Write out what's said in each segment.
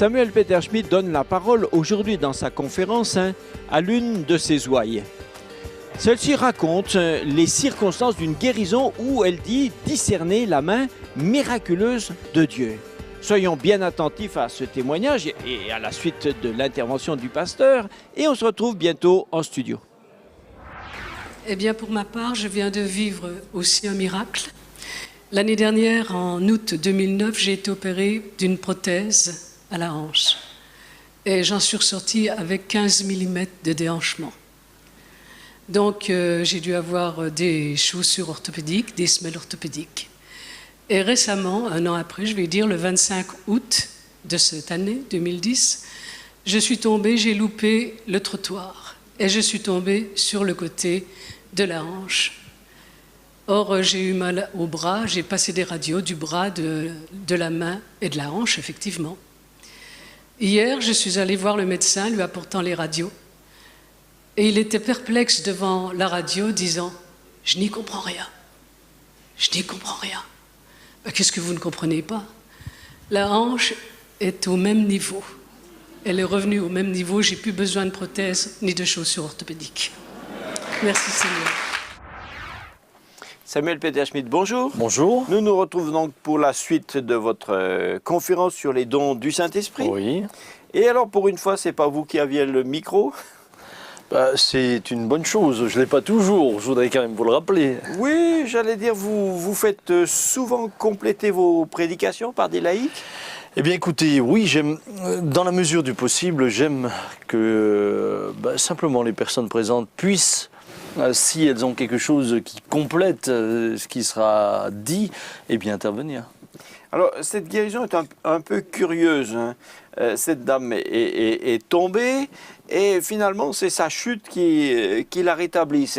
Samuel Peter Schmidt donne la parole aujourd'hui dans sa conférence à l'une de ses ouailles. Celle-ci raconte les circonstances d'une guérison où elle dit discerner la main miraculeuse de Dieu. Soyons bien attentifs à ce témoignage et à la suite de l'intervention du pasteur et on se retrouve bientôt en studio. Eh bien, pour ma part, je viens de vivre aussi un miracle. L'année dernière, en août 2009, j'ai été opérée d'une prothèse à la hanche. Et j'en suis ressortie avec 15 mm de déhanchement. Donc, j'ai dû avoir des chaussures orthopédiques, des semelles orthopédiques. Et récemment, un an après, je vais dire le 25 août de cette année, 2010, je suis tombée, j'ai loupé le trottoir. Et je suis tombée sur le côté de la hanche. Or, j'ai eu mal au bras, j'ai passé des radios du bras, de la main et de la hanche, effectivement. Hier, je suis allée voir le médecin, lui apportant les radios. Et il était perplexe devant la radio, disant « Je n'y comprends rien. Je n'y comprends rien. » Qu'est-ce que vous ne comprenez pas? La hanche est au même niveau. Elle est revenue au même niveau. J'ai plus besoin de prothèses ni de chaussures orthopédiques. Merci Seigneur. Samuel Peter Schmidt, bonjour. Bonjour. Nous nous retrouvons donc pour la suite de votre conférence sur les dons du Saint-Esprit. Oui. Et alors, pour une fois, c'est pas vous qui aviez le micro? C'est une bonne chose, je ne l'ai pas toujours, je voudrais quand même vous le rappeler. Oui, j'allais dire, vous faites souvent compléter vos prédications par des laïcs? Eh bien écoutez, oui, j'aime, dans la mesure du possible, j'aime que simplement les personnes présentes puissent, si elles ont quelque chose qui complète ce qui sera dit, eh bien intervenir. Alors, cette guérison est un peu curieuse. Cette dame est tombée et finalement, c'est sa chute qui l'a rétablie.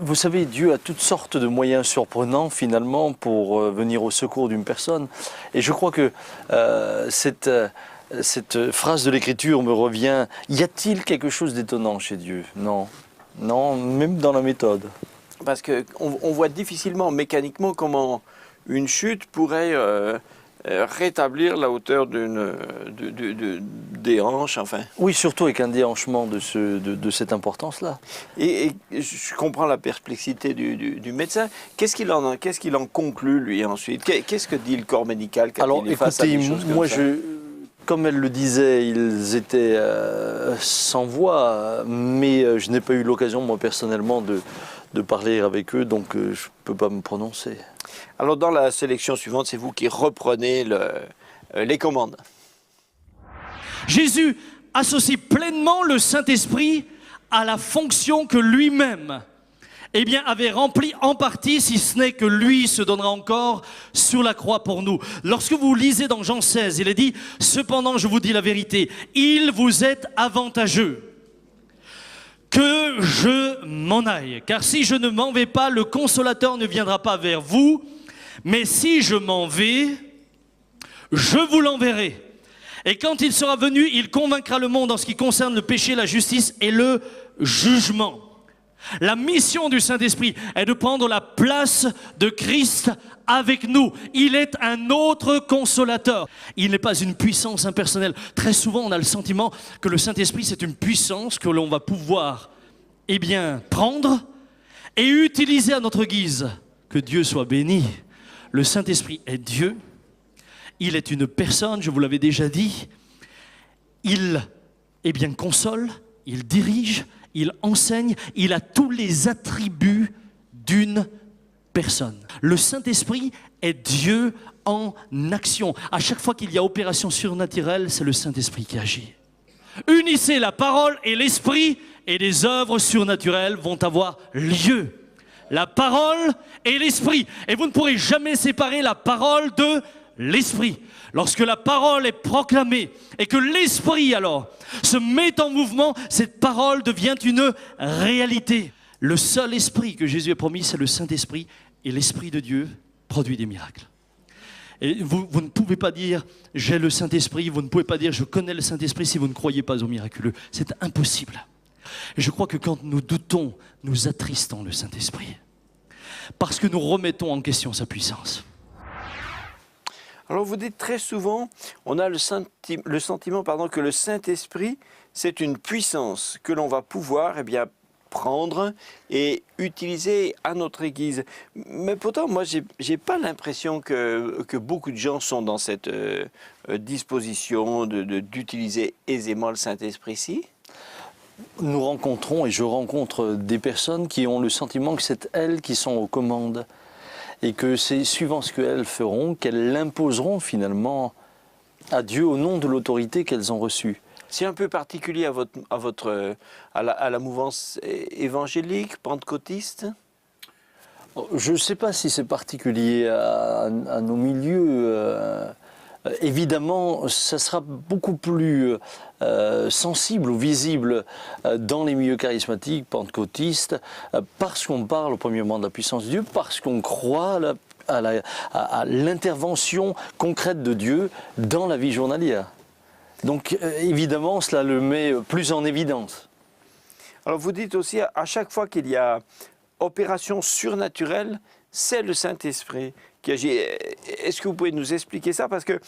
Vous savez, Dieu a toutes sortes de moyens surprenants finalement pour venir au secours d'une personne. Et je crois que cette phrase de l'Écriture me revient. Y a-t-il quelque chose d'étonnant chez Dieu? Non. Non, même dans la méthode. Parce qu'on voit difficilement, mécaniquement, comment une chute pourrait rétablir la hauteur des hanches, enfin. Oui, surtout avec un déhanchement de cette importance-là. Et je comprends la perplexité du médecin. Qu'est-ce qu'il en conclut, lui, ensuite? Qu'est-ce que dit le corps médical quand Alors, il est face à des choses comme ça? Comme elle le disait, ils étaient sans voix, mais je n'ai pas eu l'occasion, moi, personnellement, de parler avec eux, donc je ne peux pas me prononcer. Alors, dans la sélection suivante, c'est vous qui reprenez les commandes. Jésus associe pleinement le Saint-Esprit à la fonction que lui-même avait remplie en partie, si ce n'est que lui se donnera encore sur la croix pour nous. Lorsque vous lisez dans Jean 16, il est dit « Cependant, je vous dis la vérité, il vous est avantageux que je m'en aille. Car si je ne m'en vais pas, le Consolateur ne viendra pas vers vous. Mais si je m'en vais, je vous l'enverrai. Et quand il sera venu, il convaincra le monde en ce qui concerne le péché, la justice et le jugement. » La mission du Saint-Esprit est de prendre la place de Christ avec nous. Il est un autre consolateur. Il n'est pas une puissance impersonnelle. Très souvent, on a le sentiment que le Saint-Esprit, c'est une puissance que l'on va pouvoir prendre et utiliser à notre guise. Que Dieu soit béni. Le Saint-Esprit est Dieu. Il est une personne, je vous l'avais déjà dit. Il console, il dirige, il enseigne, il a tous les attributs d'une personne. Le Saint-Esprit est Dieu en action. À chaque fois qu'il y a opération surnaturelle, c'est le Saint-Esprit qui agit. Unissez la parole et l'esprit et les œuvres surnaturelles vont avoir lieu. La parole et l'esprit. Et vous ne pourrez jamais séparer la parole de l'esprit. Lorsque la parole est proclamée et que l'esprit alors se met en mouvement, cette parole devient une réalité. Le seul esprit que Jésus a promis, c'est le Saint-Esprit, et l'Esprit de Dieu produit des miracles. Et vous ne pouvez pas dire « j'ai le Saint-Esprit », vous ne pouvez pas dire « je connais le Saint-Esprit » si vous ne croyez pas au miraculeux. C'est impossible. Et je crois que quand nous doutons, nous attristons le Saint-Esprit. Parce que nous remettons en question sa puissance. Alors vous dites très souvent, on a le sentiment que le Saint-Esprit, c'est une puissance que l'on va pouvoir prendre et utiliser à notre guise. Mais pourtant, moi, j'ai pas l'impression que beaucoup de gens sont dans cette disposition d'utiliser aisément le Saint-Esprit-ci. Nous rencontrons, et je rencontre des personnes qui ont le sentiment que c'est elles qui sont aux commandes et que c'est suivant ce qu'elles feront, qu'elles l'imposeront finalement à Dieu au nom de l'autorité qu'elles ont reçue. C'est un peu particulier à la mouvance évangélique, pentecôtiste. Je ne sais pas si c'est particulier à nos milieux. Évidemment, ça sera beaucoup plus sensible ou visible dans les milieux charismatiques, pentecôtistes, parce qu'on parle premièrement de la puissance de Dieu, parce qu'on croit à l'intervention concrète de Dieu dans la vie journalière. Donc évidemment, cela le met plus en évidence. Alors vous dites aussi, à chaque fois qu'il y a opération surnaturelle, c'est le Saint-Esprit qui agit. Est-ce que vous pouvez nous expliquer ça? Parce que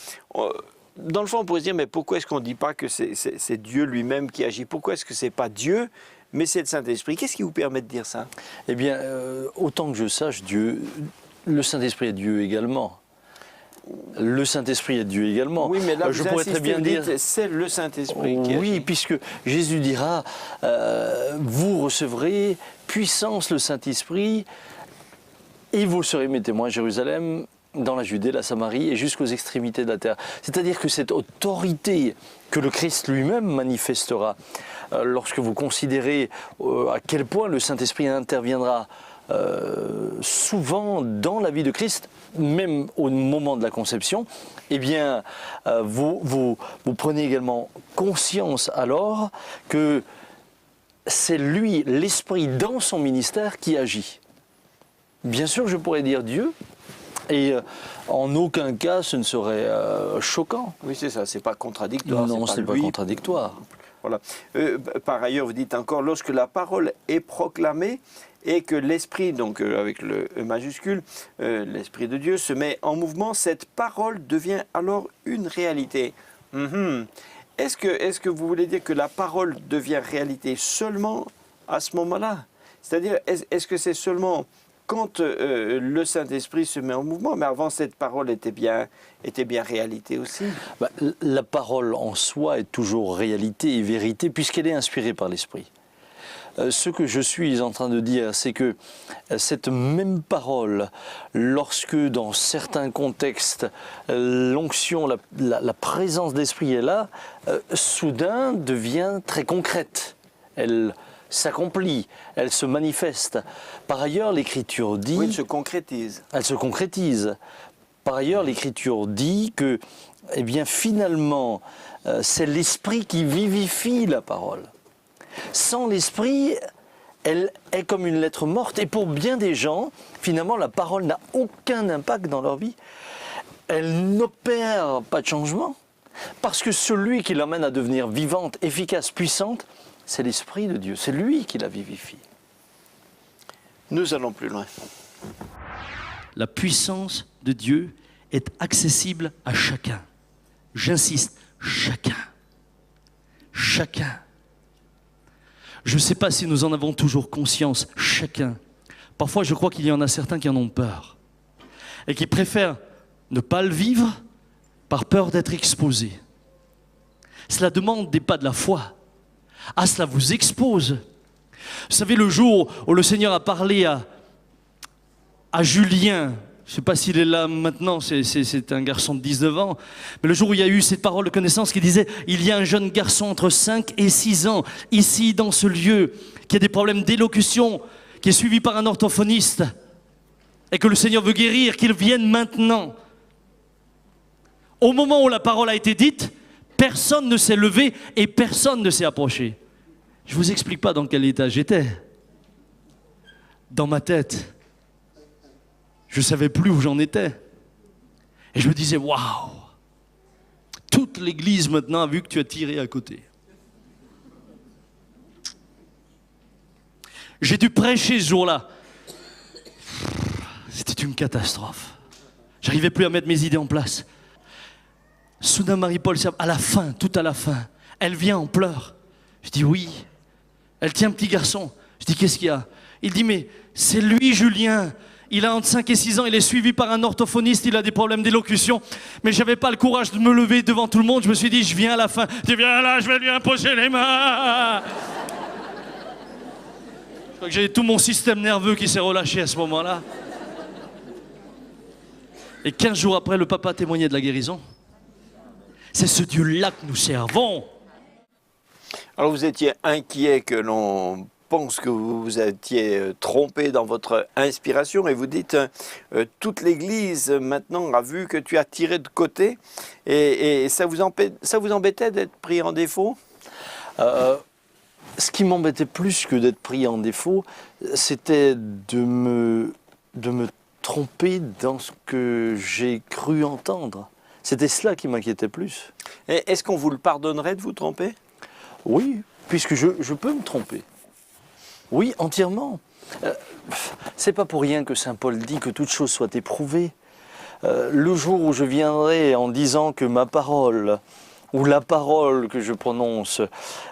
dans le fond, on pourrait se dire, mais pourquoi est-ce qu'on ne dit pas que c'est Dieu lui-même qui agit? Pourquoi est-ce que ce n'est pas Dieu, mais c'est le Saint-Esprit? Qu'est-ce qui vous permet de dire ça? Eh bien, autant que je sache, le Saint-Esprit est Dieu également. Le Saint-Esprit est Dieu également. Oui, mais là, je pourrais très bien dire, c'est le Saint-Esprit qui agit. Oui, puisque Jésus dira, vous recevrez puissance le Saint-Esprit, et vous serez mes témoins à Jérusalem, dans la Judée, la Samarie et jusqu'aux extrémités de la terre. C'est-à-dire que cette autorité que le Christ lui-même manifestera, lorsque vous considérez à quel point le Saint-Esprit interviendra souvent dans la vie de Christ, même au moment de la conception, eh bien, vous prenez également conscience alors que c'est lui, l'Esprit dans son ministère qui agit. Bien sûr, je pourrais dire Dieu, et en aucun cas ce ne serait choquant. Oui, c'est ça, c'est pas contradictoire. Non, ce n'est pas contradictoire. Voilà. Par ailleurs, vous dites encore, lorsque la parole est proclamée et que l'Esprit, donc avec le E majuscule, l'Esprit de Dieu se met en mouvement, cette parole devient alors une réalité. Est-ce que vous voulez dire que la parole devient réalité seulement à ce moment-là? C'est-à-dire, est-ce que c'est seulement quand le Saint-Esprit se met en mouvement, mais avant cette parole était bien réalité aussi? La parole en soi est toujours réalité et vérité puisqu'elle est inspirée par l'Esprit. Ce que je suis en train de dire, c'est que cette même parole, lorsque dans certains contextes, l'onction, la présence d'Esprit est là, soudain devient très concrète. Elle s'accomplit, elle se manifeste. Par ailleurs, l'Écriture dit... Oui, elle se concrétise. Elle se concrétise. Par ailleurs, l'Écriture dit que, eh bien, finalement, c'est l'Esprit qui vivifie la parole. Sans l'Esprit, elle est comme une lettre morte. Et pour bien des gens, finalement, la parole n'a aucun impact dans leur vie. Elle n'opère pas de changement. Parce que celui qui l'amène à devenir vivante, efficace, puissante, c'est l'Esprit de Dieu, c'est lui qui la vivifie. Nous allons plus loin. La puissance de Dieu est accessible à chacun. J'insiste, chacun. Chacun. Je ne sais pas si nous en avons toujours conscience, chacun. Parfois, je crois qu'il y en a certains qui en ont peur et qui préfèrent ne pas le vivre par peur d'être exposés. Cela demande des pas de la foi. Ah, cela vous expose. Vous savez, le jour où le Seigneur a parlé à Julien, je ne sais pas s'il est là maintenant, c'est un garçon de 19 ans, mais le jour où il y a eu cette parole de connaissance qui disait « Il y a un jeune garçon entre 5 et 6 ans, ici dans ce lieu, qui a des problèmes d'élocution, qui est suivi par un orthophoniste, et que le Seigneur veut guérir, qu'il vienne maintenant. » Au moment où la parole a été dite, personne ne s'est levé et personne ne s'est approché. Je ne vous explique pas dans quel état j'étais. Dans ma tête, je ne savais plus où j'en étais. Et je me disais, waouh, toute l'église maintenant a vu que tu as tiré à côté. J'ai dû prêcher ce jour-là. C'était une catastrophe. J'arrivais plus à mettre mes idées en place. Soudain, Marie-Paul, à la fin, tout à la fin, elle vient en pleurs. Je dis oui. Elle tient un petit garçon. Je dis qu'est-ce qu'il y a? Il dit mais c'est lui, Julien. Il a entre 5 et 6 ans, il est suivi par un orthophoniste, il a des problèmes d'élocution. Mais je n'avais pas le courage de me lever devant tout le monde. Je me suis dit, je viens à la fin. Je dis, viens là, je vais lui imposer les mains. Je crois que j'ai tout mon système nerveux qui s'est relâché à ce moment-là. Et 15 jours après, le papa témoignait de la guérison. C'est ce Dieu-là que nous servons. Alors vous étiez inquiet que l'on pense que vous vous étiez trompé dans votre inspiration et vous dites toute l'Église maintenant a vu que tu as tiré de côté et ça vous embêtait d'être pris en défaut? Ce qui m'embêtait plus que d'être pris en défaut, c'était de me tromper dans ce que j'ai cru entendre. C'était cela qui m'inquiétait plus. Et est-ce qu'on vous le pardonnerait de vous tromper? Oui, puisque je peux me tromper. Oui, entièrement. C'est pas pour rien que saint Paul dit que toute chose soit éprouvée. Le jour où je viendrai en disant que ma parole ou la parole que je prononce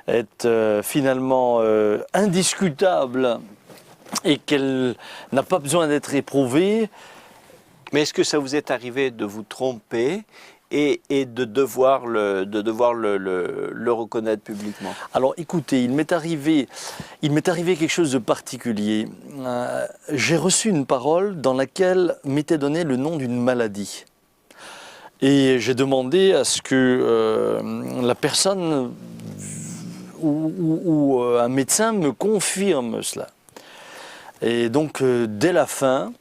est finalement indiscutable et qu'elle n'a pas besoin d'être éprouvée. Mais est-ce que ça vous est arrivé de vous tromper et de devoir le reconnaître publiquement? Alors écoutez, il m'est arrivé quelque chose de particulier. J'ai reçu une parole dans laquelle m'était donné le nom d'une maladie. Et j'ai demandé à ce que la personne ou un médecin me confirme cela. Et donc dès la fin,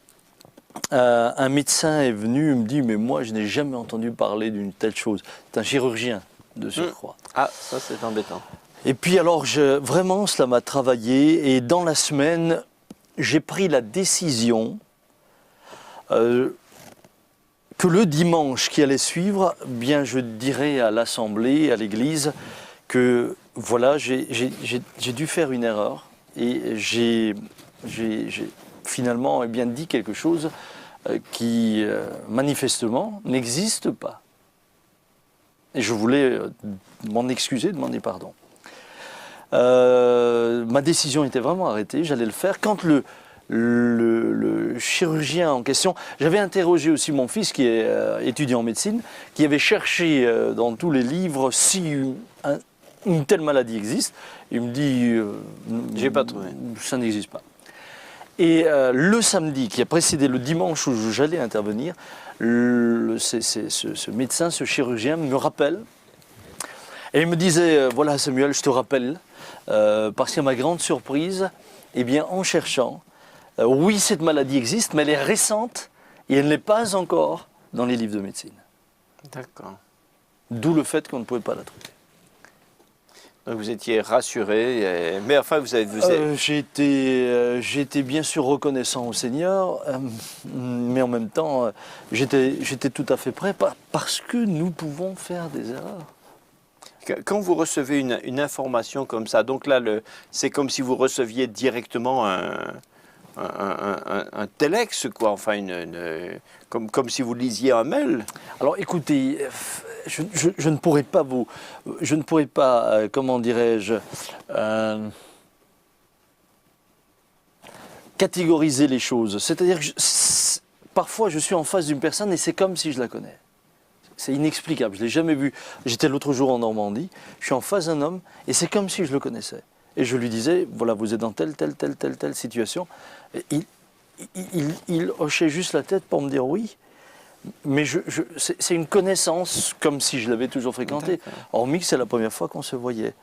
un médecin est venu et me dit « mais moi je n'ai jamais entendu parler d'une telle chose ». C'est un chirurgien de surcroît. Ah, ça c'est embêtant. Et puis alors vraiment cela m'a travaillé et dans la semaine j'ai pris la décision que le dimanche qui allait suivre, bien je dirais à l'assemblée, à l'église, que voilà, j'ai dû faire une erreur et j'ai finalement bien dit quelque chose qui manifestement n'existe pas. Et je voulais m'en excuser, demander pardon. Ma décision était vraiment arrêtée, j'allais le faire. Quand le chirurgien en question, j'avais interrogé aussi mon fils qui est étudiant en médecine, qui avait cherché dans tous les livres si une telle maladie existe. Il me dit j'ai pas trouvé. Ça n'existe pas. Et le samedi qui a précédé le dimanche où j'allais intervenir, ce médecin, ce chirurgien me rappelle et il me disait voilà Samuel, je te rappelle parce qu'à ma grande surprise, eh bien en cherchant, oui, cette maladie existe, mais elle est récente et elle n'est pas encore dans les livres de médecine. D'accord. D'où le fait qu'on ne pouvait pas la trouver. Donc vous étiez rassuré, mais enfin vous avez... J'ai été bien sûr reconnaissant au Seigneur, mais en même temps, j'étais tout à fait prêt parce que nous pouvons faire des erreurs. Quand vous recevez une information comme ça, donc là, c'est comme si vous receviez directement un telex, quoi, enfin, comme si vous lisiez un mail. Alors écoutez, je ne pourrais pas comment dirais-je, catégoriser les choses. C'est-à-dire que parfois je suis en face d'une personne et c'est comme si je la connais. C'est inexplicable, je ne l'ai jamais vu. J'étais l'autre jour en Normandie, je suis en face d'un homme et c'est comme si je le connaissais. Et je lui disais, voilà, vous êtes dans telle situation. Et il hochait juste la tête pour me dire oui. Mais c'est une connaissance comme si je l'avais toujours fréquenté. Hormis que c'est la première fois qu'on se voyait.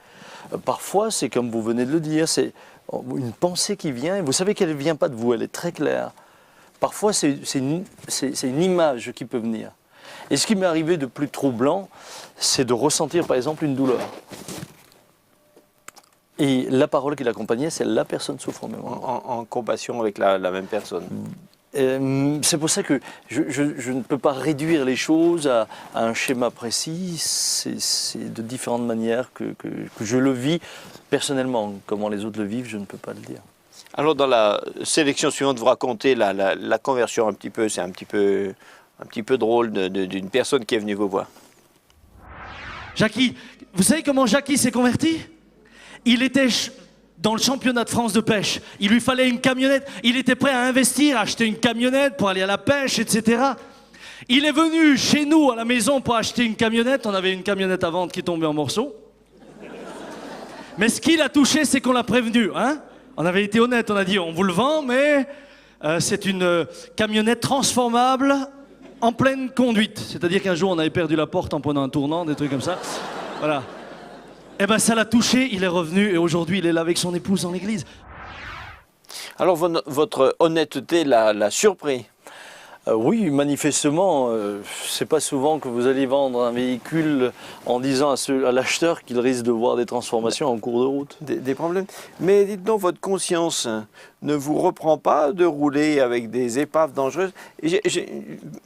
Parfois, c'est comme vous venez de le dire, c'est une pensée qui vient. Et vous savez qu'elle ne vient pas de vous, elle est très claire. Parfois, c'est une image qui peut venir. Et ce qui m'est arrivé de plus troublant, c'est de ressentir par exemple une douleur. Et la parole qui l'accompagnait, c'est la personne souffre au même moment. En compassion avec la même personne. C'est pour ça que je ne peux pas réduire les choses à un schéma précis. C'est de différentes manières que je le vis personnellement. Comment les autres le vivent, je ne peux pas le dire. Alors dans la sélection suivante, vous racontez la conversion un petit peu, c'est un petit peu drôle d'une personne qui est venue vous voir. Jackie, vous savez comment Jackie s'est converti? Il était dans le championnat de France de pêche. Il lui fallait une camionnette. Il était prêt à investir, à acheter une camionnette pour aller à la pêche, etc. Il est venu chez nous à la maison pour acheter une camionnette. On avait une camionnette à vendre qui tombait en morceaux. Mais ce qu'il a touché, c'est qu'on l'a prévenu. Hein? On avait été honnête, on a dit on vous le vend, mais c'est une camionnette transformable en pleine conduite. C'est-à-dire qu'un jour, on avait perdu la porte en prenant un tournant, des trucs comme ça. Voilà. Eh bien, ça l'a touché, il est revenu et aujourd'hui, il est là avec son épouse dans l'église. Alors, votre honnêteté l'a surpris. Oui, manifestement, c'est pas souvent que vous allez vendre un véhicule en disant à l'acheteur qu'il risque de voir des transformations en cours de route. Des problèmes. Mais dites donc, votre conscience ne vous reprend pas de rouler avec des épaves dangereuses? J'ai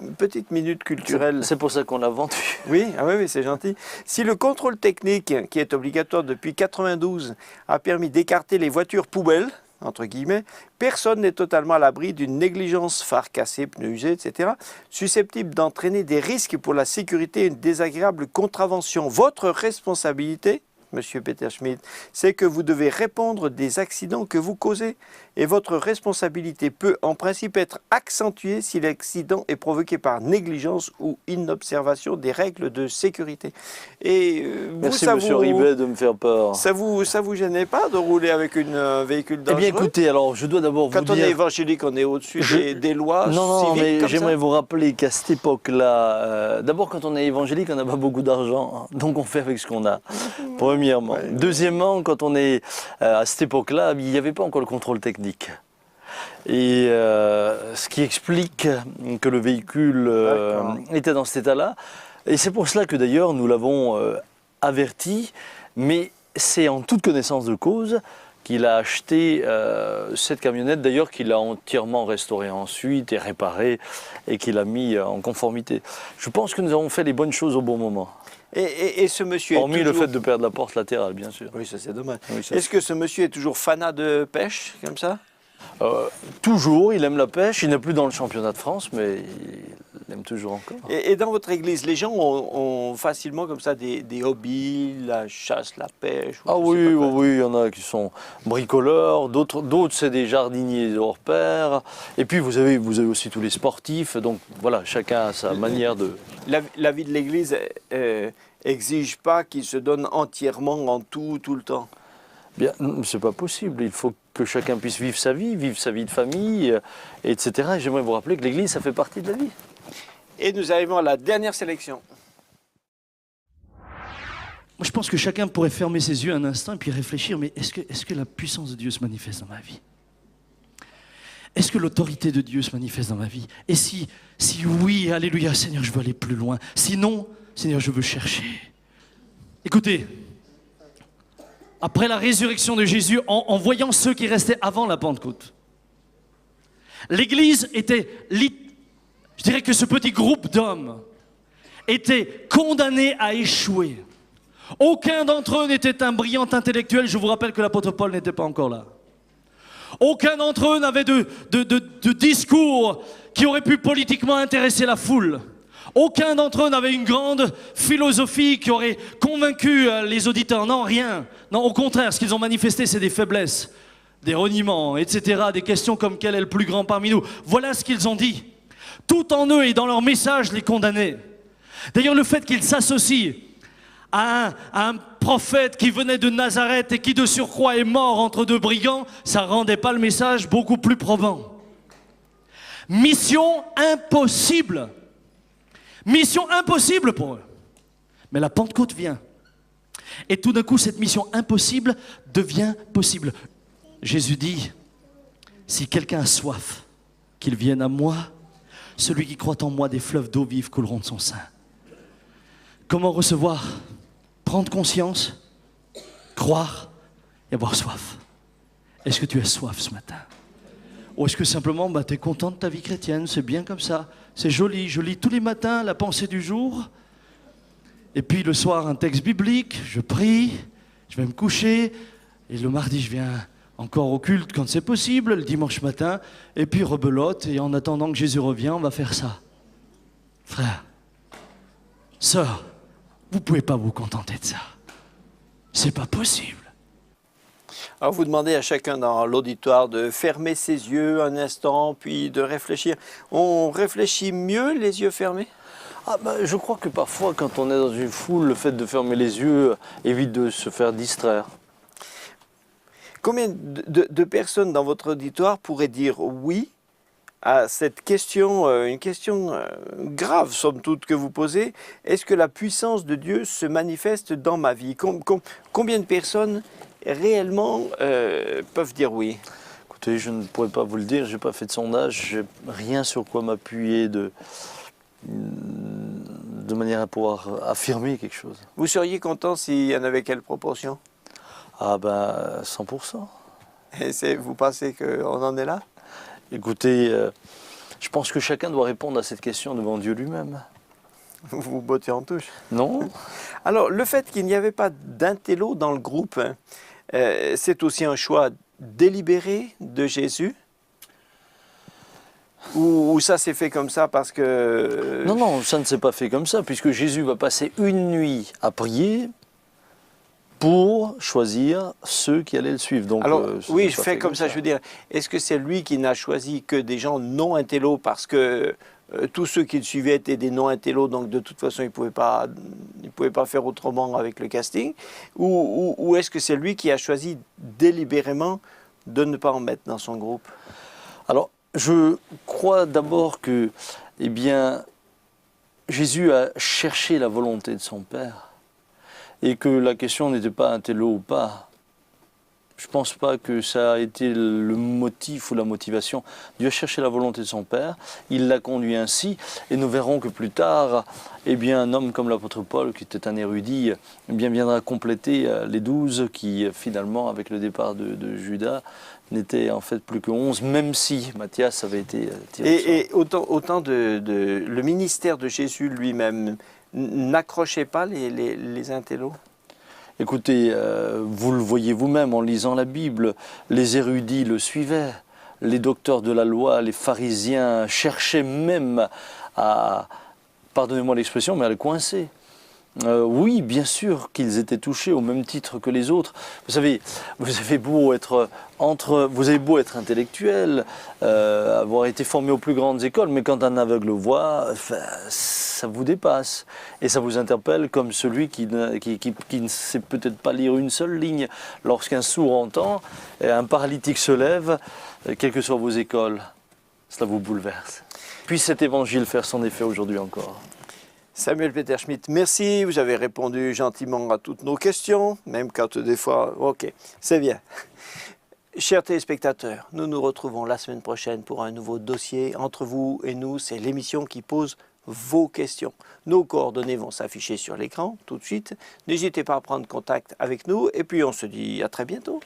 une petite minute culturelle. C'est pour ça qu'on l'a vendu. Oui, oui, c'est gentil. Si le contrôle technique, qui est obligatoire depuis 92, a permis d'écarter les voitures poubelles, entre guillemets, personne n'est totalement à l'abri d'une négligence, phare cassé, pneus usés, etc., susceptible d'entraîner des risques pour la sécurité et une désagréable contravention. Votre responsabilité, Monsieur Peter Schmidt, c'est que vous devez répondre des accidents que vous causez. Et votre responsabilité peut en principe être accentuée si l'accident est provoqué par négligence ou inobservation des règles de sécurité. Et merci Monsieur Ribet de me faire peur. Ça vous gênait pas de rouler avec un véhicule dangereux? Eh bien écoutez, alors je dois d'abord vous dire... Quand on est évangélique, on est au-dessus des lois civiques. Non, mais j'aimerais vous rappeler qu'à cette époque-là, d'abord quand on est évangélique, on n'a pas beaucoup d'argent, hein, donc on fait avec ce qu'on a, premièrement. Ouais. Deuxièmement, quand on est à cette époque-là, il n'y avait pas encore le contrôle technique. Et ce qui explique que le véhicule était dans cet état-là. Et c'est pour cela que d'ailleurs nous l'avons averti, mais c'est en toute connaissance de cause qu'il a acheté cette camionnette, d'ailleurs qu'il a entièrement restaurée ensuite et réparée et qu'il a mis en conformité. Je pense que nous avons fait les bonnes choses au bon moment. Et ce monsieur hormis le fait de perdre la porte latérale, bien sûr. Oui, ça c'est dommage. Oui, est-ce que ce monsieur est toujours fanat de pêche, comme ça? Toujours, il aime la pêche. Il n'est plus dans le championnat de France, mais il aime toujours encore. Et dans votre église, les gens ont facilement comme ça des hobbies, la chasse, la pêche? Ah oui, il y en a qui sont bricoleurs, d'autres c'est des jardiniers hors pair. Et puis vous avez aussi tous les sportifs. Donc voilà, chacun a sa manière de... La vie de l'église exige pas qu'il se donne entièrement en tout le temps? Bien, c'est pas possible. Il faut que chacun puisse vivre sa vie de famille, etc. Et j'aimerais vous rappeler que l'église, ça fait partie de la vie. Et nous arrivons à la dernière sélection. Moi, je pense que chacun pourrait fermer ses yeux un instant et puis réfléchir, mais est-ce que la puissance de Dieu se manifeste dans ma vie? Est-ce que l'autorité de Dieu se manifeste dans ma vie? Et si oui, alléluia, Seigneur, je veux aller plus loin. Sinon, Seigneur, je veux chercher. Écoutez, après la résurrection de Jésus, en voyant ceux qui restaient avant la Pentecôte, l'Église était, je dirais que ce petit groupe d'hommes était condamné à échouer. Aucun d'entre eux n'était un brillant intellectuel. Je vous rappelle que l'apôtre Paul n'était pas encore là. Aucun d'entre eux n'avait de discours qui aurait pu politiquement intéresser la foule. Aucun d'entre eux n'avait une grande philosophie qui aurait convaincu les auditeurs. Non, rien. Non, au contraire, ce qu'ils ont manifesté, c'est des faiblesses, des reniements, etc. Des questions comme quel est le plus grand parmi nous. Voilà ce qu'ils ont dit. Tout en eux et dans leur message les condamnait. D'ailleurs, le fait qu'ils s'associent à un prophète qui venait de Nazareth et qui de surcroît est mort entre deux brigands, ça ne rendait pas le message beaucoup plus probant. Mission impossible. Mission impossible pour eux. Mais la Pentecôte vient. Et tout d'un coup, cette mission impossible devient possible. Jésus dit, si quelqu'un a soif, qu'il vienne à moi. Celui qui croit en moi, des fleuves d'eau vive couleront de son sein. Comment recevoir? Prendre conscience, croire et avoir soif. Est-ce que tu as soif ce matin? Ou est-ce que simplement tu es content de ta vie chrétienne? C'est bien comme ça, c'est joli. Je lis tous les matins la pensée du jour. Et puis le soir un texte biblique, je prie, je vais me coucher. Et le mardi je viens encore au culte quand c'est possible, le dimanche matin. Et puis rebelote, et en attendant que Jésus revienne, on va faire ça. Frère, sœur, Vous ne pouvez pas vous contenter de ça. C'est pas possible. Alors vous demandez à chacun dans l'auditoire de fermer ses yeux un instant, puis de réfléchir. On réfléchit mieux les yeux fermés? Je crois que parfois, quand on est dans une foule, le fait de fermer les yeux évite de se faire distraire. Combien de personnes dans votre auditoire pourraient dire oui à cette question, une question grave, somme toute, que vous posez? Est-ce que la puissance de Dieu se manifeste dans ma vie? Combien de personnes réellement peuvent dire oui? Écoutez, je ne pourrais pas vous le dire, je n'ai pas fait de sondage, je n'ai rien sur quoi m'appuyer de manière à pouvoir affirmer quelque chose. Vous seriez content s'il y en avait quelle proportion? 100%. Et vous pensez qu'on en est là? Écoutez, je pense que chacun doit répondre à cette question devant Dieu lui-même. Vous vous bottez en touche? Non. Alors, le fait qu'il n'y avait pas d'intello dans le groupe, c'est aussi un choix délibéré de Jésus? Ou ça s'est fait comme ça parce que... Non, ça ne s'est pas fait comme ça, puisque Jésus va passer une nuit à prier pour choisir ceux qui allaient le suivre. Donc, alors, oui, je fais comme ça, je veux dire, est-ce que c'est lui qui n'a choisi que des gens non intello parce que tous ceux qui le suivaient étaient des non intello, donc de toute façon, il ne pouvait pas faire autrement avec le casting? Ou est-ce que c'est lui qui a choisi délibérément de ne pas en mettre dans son groupe? Alors, je crois d'abord que, Jésus a cherché la volonté de son Père et que la question n'était pas un télo ou pas. Je ne pense pas que ça a été le motif ou la motivation. Dieu a cherché la volonté de son Père, il l'a conduit ainsi, et nous verrons que plus tard, un homme comme l'apôtre Paul, qui était un érudit, viendra compléter les 12 qui, finalement, avec le départ de Judas, n'étaient en fait plus que 11, même si Matthias avait été tiré. Et autant le ministère de Jésus lui-même n'accrochait pas les intellos? Écoutez, vous le voyez vous-même en lisant la Bible, les érudits le suivaient, les docteurs de la loi, les pharisiens cherchaient même à, pardonnez-moi l'expression, mais à le coincer. Oui, bien sûr qu'ils étaient touchés au même titre que les autres. Vous savez, vous avez beau être intellectuel, avoir été formé aux plus grandes écoles, mais quand un aveugle voit, ça vous dépasse. Et ça vous interpelle comme celui qui ne sait peut-être pas lire une seule ligne. Lorsqu'un sourd entend, et un paralytique se lève, quelles que soient vos écoles, cela vous bouleverse. Puisse cet évangile faire son effet aujourd'hui encore. Samuel Peter Schmitt, merci. Vous avez répondu gentiment à toutes nos questions, même quand des fois... Ok, c'est bien. Chers téléspectateurs, nous nous retrouvons la semaine prochaine pour un nouveau dossier. Entre vous et nous, c'est l'émission qui pose vos questions. Nos coordonnées vont s'afficher sur l'écran tout de suite. N'hésitez pas à prendre contact avec nous et puis on se dit à très bientôt.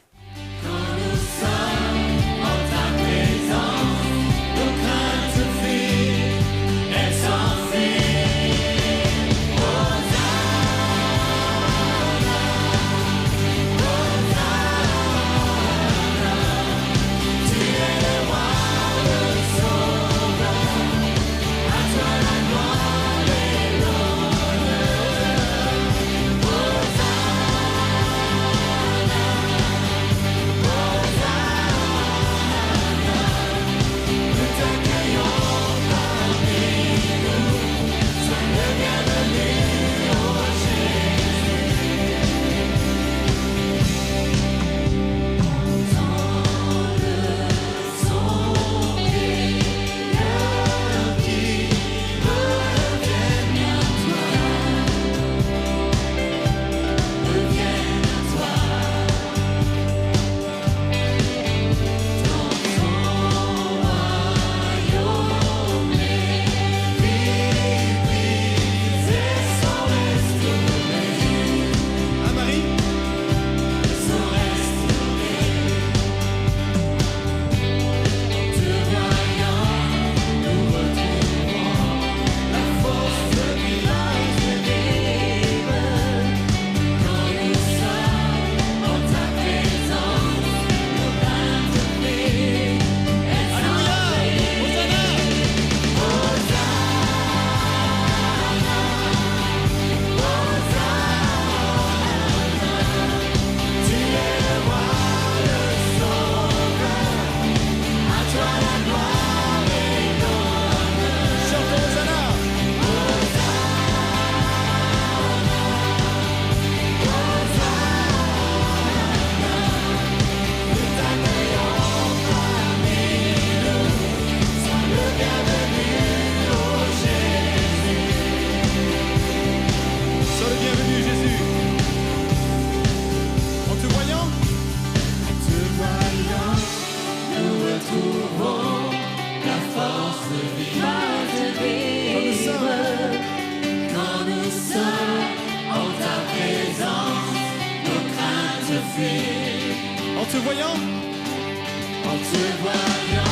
voix du